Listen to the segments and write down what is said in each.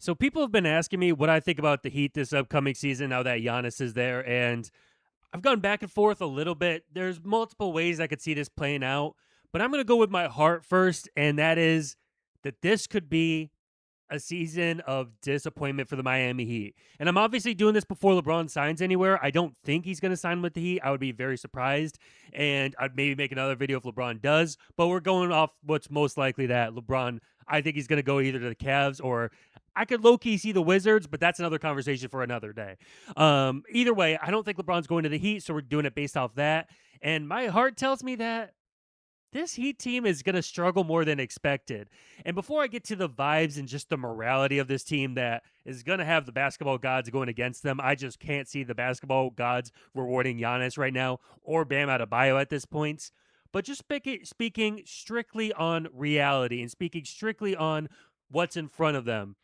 So people have been asking me what I think about the Heat this upcoming season now that Giannis is there, and I've gone back and forth a little bit. There's multiple ways I could see this playing out, but I'm going to go with my heart first, and that is that this could be a season of disappointment for the Miami Heat. And I'm obviously doing this before LeBron signs anywhere. I don't think he's going to sign with the Heat. I would be very surprised. And I'd maybe make another video if LeBron does. But we're going off what's most likely that LeBron, I think he's going to go either to the Cavs or I could low key see the Wizards, but that's another conversation for another day. Either way, I don't think LeBron's going to the Heat. So we're doing it based off that. And my heart tells me that this Heat team is going to struggle more than expected. And before I get to the vibes and just the morality of this team that is going to have the basketball gods going against them, I just can't see the basketball gods rewarding Giannis right now or Bam Adebayo at this point. But just speaking strictly on reality and speaking strictly on what's in front of them,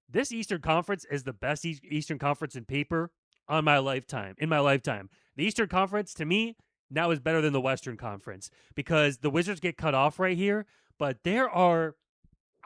this Eastern Conference is the best Eastern Conference in paper on my lifetime. In my lifetime, the Eastern Conference to me now is better than the Western Conference because the Wizards get cut off right here, but there are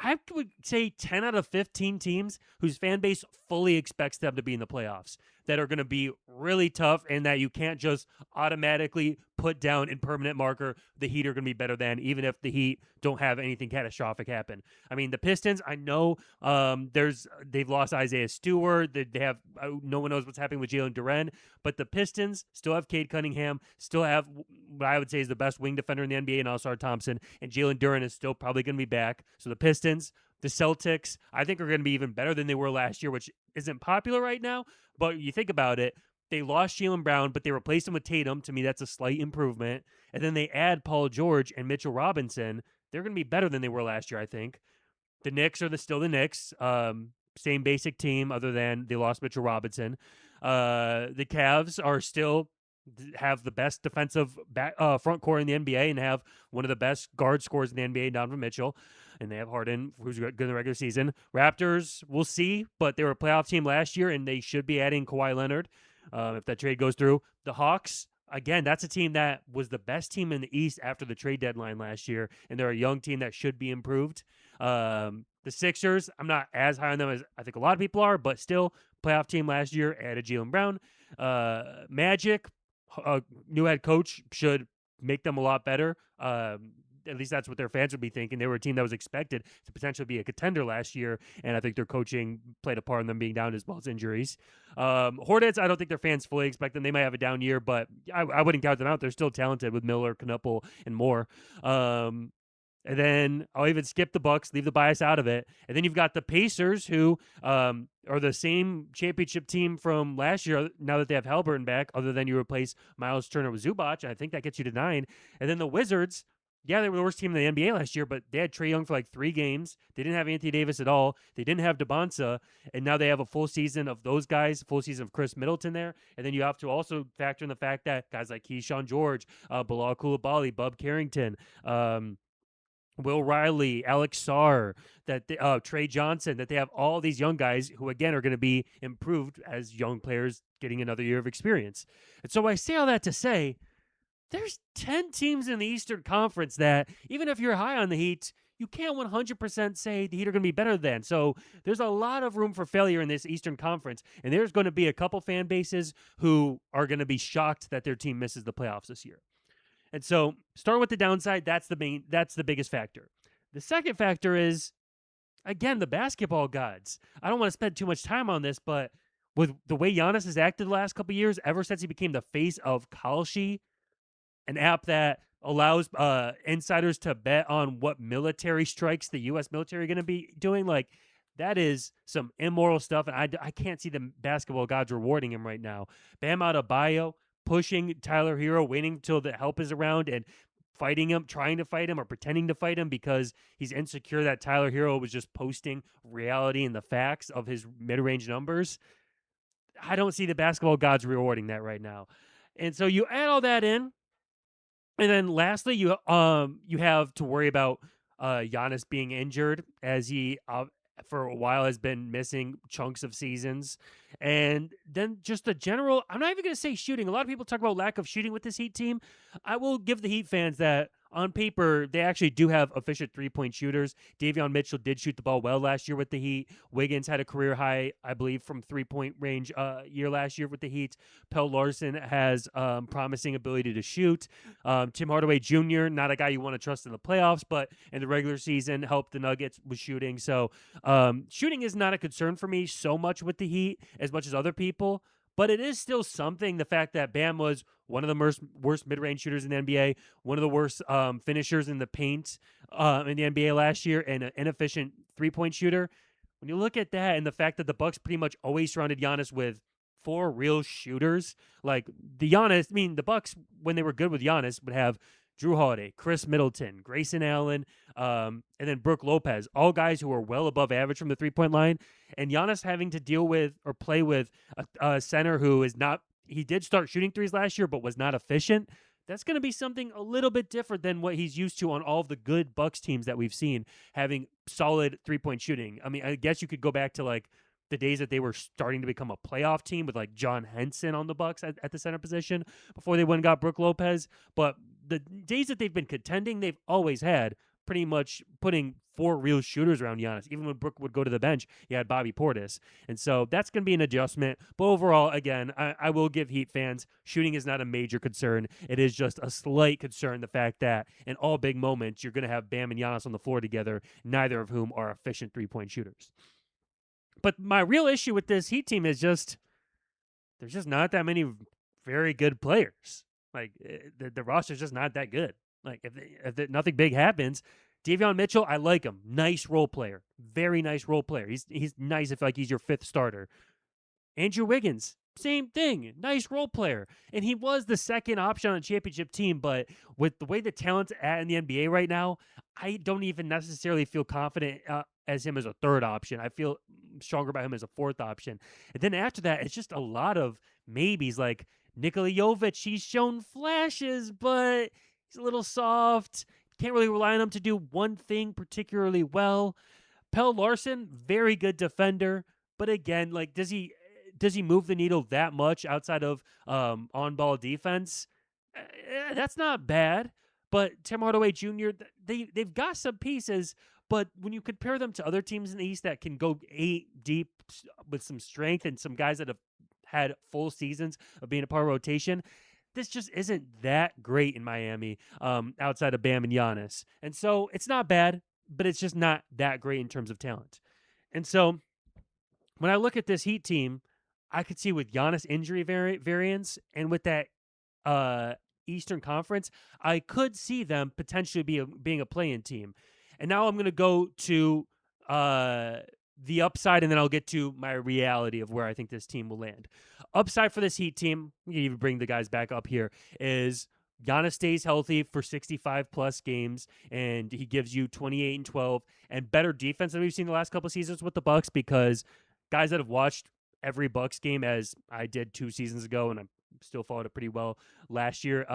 I would say 10 out of 15 teams whose fan base fully expects them to be in the playoffs that are going to be really tough and that you can't just automatically put down in permanent marker the Heat are going to be better than, even if the Heat don't have anything catastrophic happen. I mean, the Pistons, I know they've lost Isaiah Stewart. They have no one knows what's happening with Jalen Duren, but the Pistons still have Cade Cunningham, still have what I would say is the best wing defender in the NBA in All-Star Thompson, and Jalen Duren is still probably going to be back. So the Pistons, the Celtics, I think are going to be even better than they were last year, which isn't popular right now. But you think about it, they lost Jaylen Brown, but they replaced him with Tatum. To me, that's a slight improvement. And then they add Paul George and Mitchell Robinson. They're going to be better than they were last year, I think. The Knicks are still the Knicks. Same basic team, other than they lost Mitchell Robinson. The Cavs are still have the best defensive front court in the NBA and have one of the best guard scores in the NBA, Donovan Mitchell. And they have Harden, who's good in the regular season. Raptors, we'll see, but they were a playoff team last year, and they should be adding Kawhi Leonard if that trade goes through. The Hawks, again, that's a team that was the best team in the East after the trade deadline last year, and they're a young team that should be improved. The Sixers, I'm not as high on them as I think a lot of people are, but still, playoff team last year, added Jaylen Brown. Magic, new head coach should make them a lot better. At least that's what their fans would be thinking. They were a team that was expected to potentially be a contender last year, and I think their coaching played a part in them being down as well as injuries. Hornets, I don't think their fans fully expect them. They might have a down year, but I wouldn't count them out. They're still talented with Miller, Knuppel, and more. And then I'll even skip the Bucks, leave the bias out of it. And then you've got the Pacers, who are the same championship team from last year now that they have Haliburton back, other than you replace Miles Turner with Zubac. I think that gets you to 9. And then the Wizards, yeah, they were the worst team in the NBA last year, but they had Trae Young for like 3 games. They didn't have Anthony Davis at all. They didn't have DeBonsa, and now they have a full season of those guys, full season of Chris Middleton there. And then you have to also factor in the fact that guys like Keyshawn George, Bilal Coulibaly, Bub Carrington, Will Riley, Alex Sarr, Trey Johnson, that they have all these young guys who, again, are going to be improved as young players getting another year of experience. And so I say all that to say, there's 10 teams in the Eastern Conference that, even if you're high on the Heat, you can't 100% say the Heat are going to be better than. So there's a lot of room for failure in this Eastern Conference, and there's going to be a couple fan bases who are going to be shocked that their team misses the playoffs this year. And so, starting with the downside, that's the biggest factor. The second factor is, again, the basketball gods. I don't want to spend too much time on this, but with the way Giannis has acted the last couple of years, ever since he became the face of Kalshi, an app that allows insiders to bet on what military strikes the U.S. military are going to be doing, like, that is some immoral stuff, and I can't see the basketball gods rewarding him right now. Bam Adebayo pushing Tyler Hero, waiting until the help is around and fighting him, trying to fight him or pretending to fight him because he's insecure that Tyler Hero was just posting reality and the facts of his mid-range numbers. I don't see the basketball gods rewarding that right now. And so you add all that in, and then lastly, you have to worry about Giannis being injured, as he for a while has been missing chunks of seasons. And then just the general, I'm not even going to say shooting. A lot of people talk about lack of shooting with this Heat team. I will give the Heat fans that on paper, they actually do have efficient 3-point shooters. Davion Mitchell did shoot the ball well last year with the Heat. Wiggins had a career high, I believe, from 3-point range year last year with the Heat. Pell Larson has promising ability to shoot. Tim Hardaway Jr., not a guy you want to trust in the playoffs, but in the regular season helped the Nuggets with shooting. So shooting is not a concern for me so much with the Heat as much as other people. But it is still something, the fact that Bam was one of the worst mid-range shooters in the NBA, one of the worst finishers in the paint in the NBA last year, and an inefficient three-point shooter. When you look at that and the fact that the Bucks pretty much always surrounded Giannis with four real shooters, like the Bucks, when they were good with Giannis, would have Drew Holiday, Chris Middleton, Grayson Allen, and then Brooke Lopez, all guys who are well above average from the three-point line. And Giannis having to deal with or play with a center who is not, he did start shooting threes last year, but was not efficient. That's going to be something a little bit different than what he's used to on all of the good Bucks teams that we've seen, having solid three-point shooting. I mean, I guess you could go back to like the days that they were starting to become a playoff team with like John Henson on the Bucks at the center position before they went and got Brooke Lopez. But the days that they've been contending, they've always had pretty much putting four real shooters around Giannis. Even when Brooke would go to the bench, you had Bobby Portis. And so that's going to be an adjustment. But overall, again, I will give Heat fans, shooting is not a major concern. It is just a slight concern, the fact that in all big moments, you're going to have Bam and Giannis on the floor together, neither of whom are efficient three-point shooters. But my real issue with this Heat team is just there's just not that many very good players. Like the roster's just not that good. Like if nothing big happens, Davion Mitchell, I like him. Nice role player, very nice role player. He's nice if like he's your fifth starter. Andrew Wiggins, same thing. Nice role player. And he was the second option on a championship team, but with the way the talent's at in the NBA right now, I don't even necessarily feel confident as him as a third option. I feel stronger about him as a fourth option. And then after that, it's just a lot of maybes. Like Nikola Jovic, he's shown flashes, but he's a little soft. Can't really rely on him to do one thing particularly well. Pell Larson, very good defender. But again, like, does he move the needle that much outside of on-ball defense? That's not bad. But Tim Hardaway Jr., they've got some pieces, but when you compare them to other teams in the East that can go 8 deep with some strength and some guys that have had full seasons of being a part of rotation, this just isn't that great in Miami outside of Bam and Giannis. And so it's not bad, but it's just not that great in terms of talent. And so when I look at this Heat team, I could see with Giannis injury variance and with that Eastern Conference, I could see them potentially being a play-in team. And now I'm going to go to the upside, and then I'll get to my reality of where I think this team will land. Upside for this Heat team, you can even bring the guys back up here, is Giannis stays healthy for 65-plus games, and he gives you 28 and 12, and better defense than we've seen the last couple of seasons with the Bucks, because guys that have watched every Bucks game, as I did 2 seasons ago, and I still followed it pretty well last year,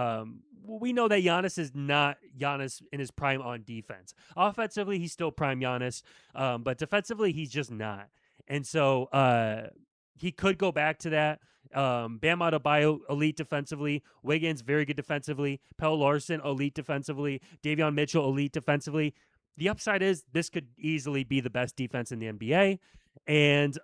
we know that Giannis is not Giannis in his prime on defense. Offensively, he's still prime Giannis, but defensively, he's just not. And so he could go back to that. Bam Adebayo, elite defensively. Wiggins, very good defensively. Pell Larson, elite defensively. Davion Mitchell, elite defensively. The upside is this could easily be the best defense in the NBA. And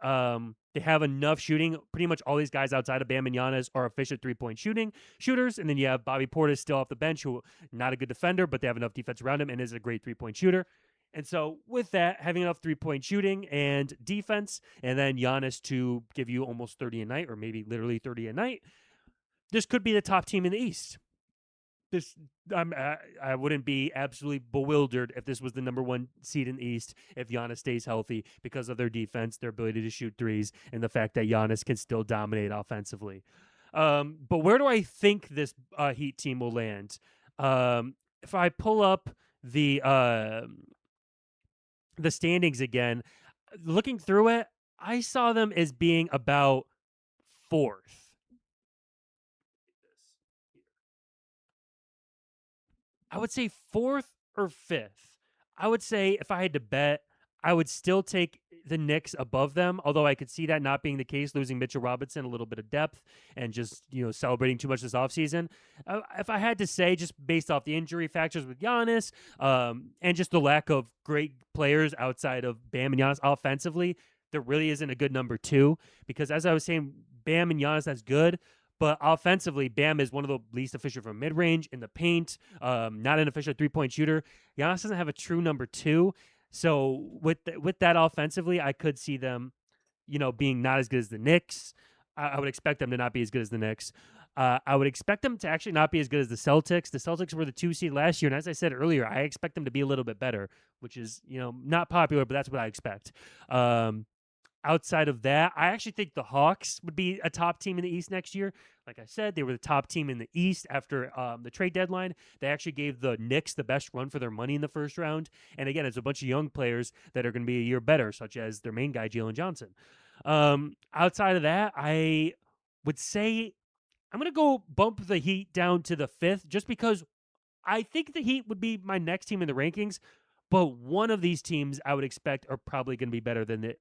they have enough shooting. Pretty much all these guys outside of Bam and Giannis are efficient three-point shooters. And then you have Bobby Portis still off the bench, who not a good defender, but they have enough defense around him and is a great three-point shooter. And so with that, having enough three-point shooting and defense, and then Giannis to give you almost 30 a night, or maybe literally 30 a night, this could be the top team in the East. I wouldn't be absolutely bewildered if this was the number 1 seed in the East if Giannis stays healthy, because of their defense, their ability to shoot threes, and the fact that Giannis can still dominate offensively. But where do I think this Heat team will land? If I pull up the standings again, looking through it, I saw them as being about 4th. I would say 4th or 5th. I would say if I had to bet, I would still take the Knicks above them, although I could see that not being the case, losing Mitchell Robinson, a little bit of depth, and just, celebrating too much this offseason. If I had to say, just based off the injury factors with Giannis, and just the lack of great players outside of Bam and Giannis offensively, there really isn't a good number two. Because as I was saying, Bam and Giannis, that's good. But offensively, Bam is one of the least efficient from mid range in the paint, not an efficient 3-point shooter. Giannis doesn't have a true number two. So with that offensively, I could see them, being not as good as the Knicks. I would expect them to not be as good as the Knicks. I would expect them to actually not be as good as the Celtics. The Celtics were the 2 seed last year, and as I said earlier, I expect them to be a little bit better, which is, not popular, but that's what I expect. Outside of that, I actually think the Hawks would be a top team in the East next year. Like I said, they were the top team in the East after the trade deadline. They actually gave the Knicks the best run for their money in the first round. And again, it's a bunch of young players that are going to be a year better, such as their main guy, Jalen Johnson. Outside of that, I would say I'm going to go bump the Heat down to the 5th just because I think the Heat would be my next team in the rankings. But one of these teams I would expect are probably going to be better than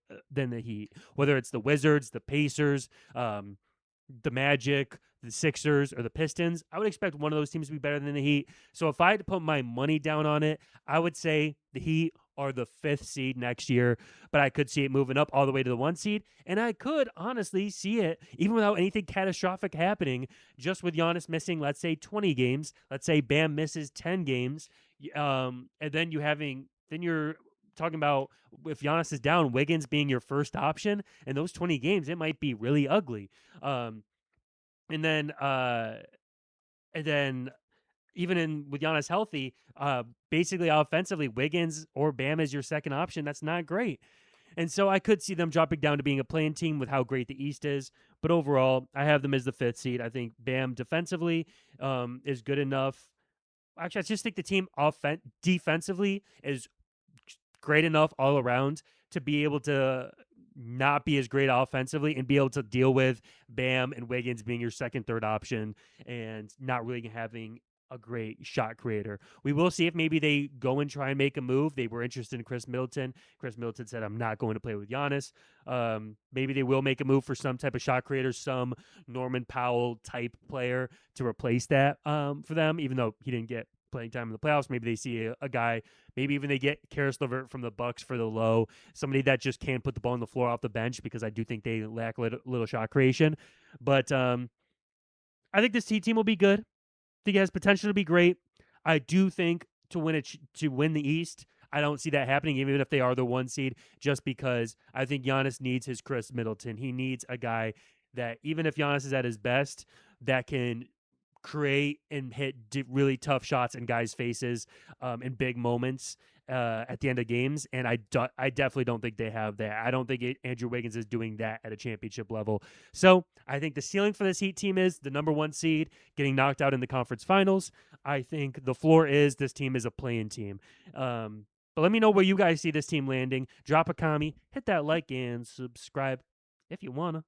the Heat, whether it's the Wizards, the Pacers, the Magic, the Sixers, or the Pistons. I would expect one of those teams to be better than the Heat. So if I had to put my money down on it, I would say the Heat are the 5th seed next year, but I could see it moving up all the way to the 1 seed, and I could honestly see it, even without anything catastrophic happening, just with Giannis missing, let's say, 20 games, let's say Bam misses 10 games, and then you're talking about, if Giannis is down, Wiggins being your first option, and those 20 games, it might be really ugly. And then even with Giannis healthy, basically offensively, Wiggins or Bam is your second option. That's not great. And so I could see them dropping down to being a playing team with how great the East is. But overall, I have them as the 5th seed. I think Bam defensively is good enough. Actually, I just think the team defensively is great enough all around to be able to not be as great offensively and be able to deal with Bam and Wiggins being your second, third option and not really having a great shot creator. We will see if maybe they go and try and make a move. They were interested in Chris Middleton. Chris Middleton said, I'm not going to play with Giannis. Maybe they will make a move for some type of shot creator, some Norman Powell type player to replace that for them, even though he didn't get playing time in the playoffs. Maybe they see a guy, maybe even they get Karis LeVert from the Bucks for the low, somebody that just can't put the ball on the floor off the bench, because I do think they lack little shot creation. But I think this team will be good. I think it has potential to be great. I do think to win the East, I don't see that happening, even if they are the 1 seed, just because I think Giannis needs his Chris Middleton. He needs a guy that, even if Giannis is at his best, that can create and hit really tough shots in guys' faces in big moments at the end of games. And I definitely don't think they have that. I don't think Andrew Wiggins is doing that at a championship level. So I think the ceiling for this Heat team is the number 1 seed getting knocked out in the conference finals. I think the floor is this team is a play-in team. But let me know where you guys see this team landing. Drop a comment, hit that like, and subscribe if you wanna.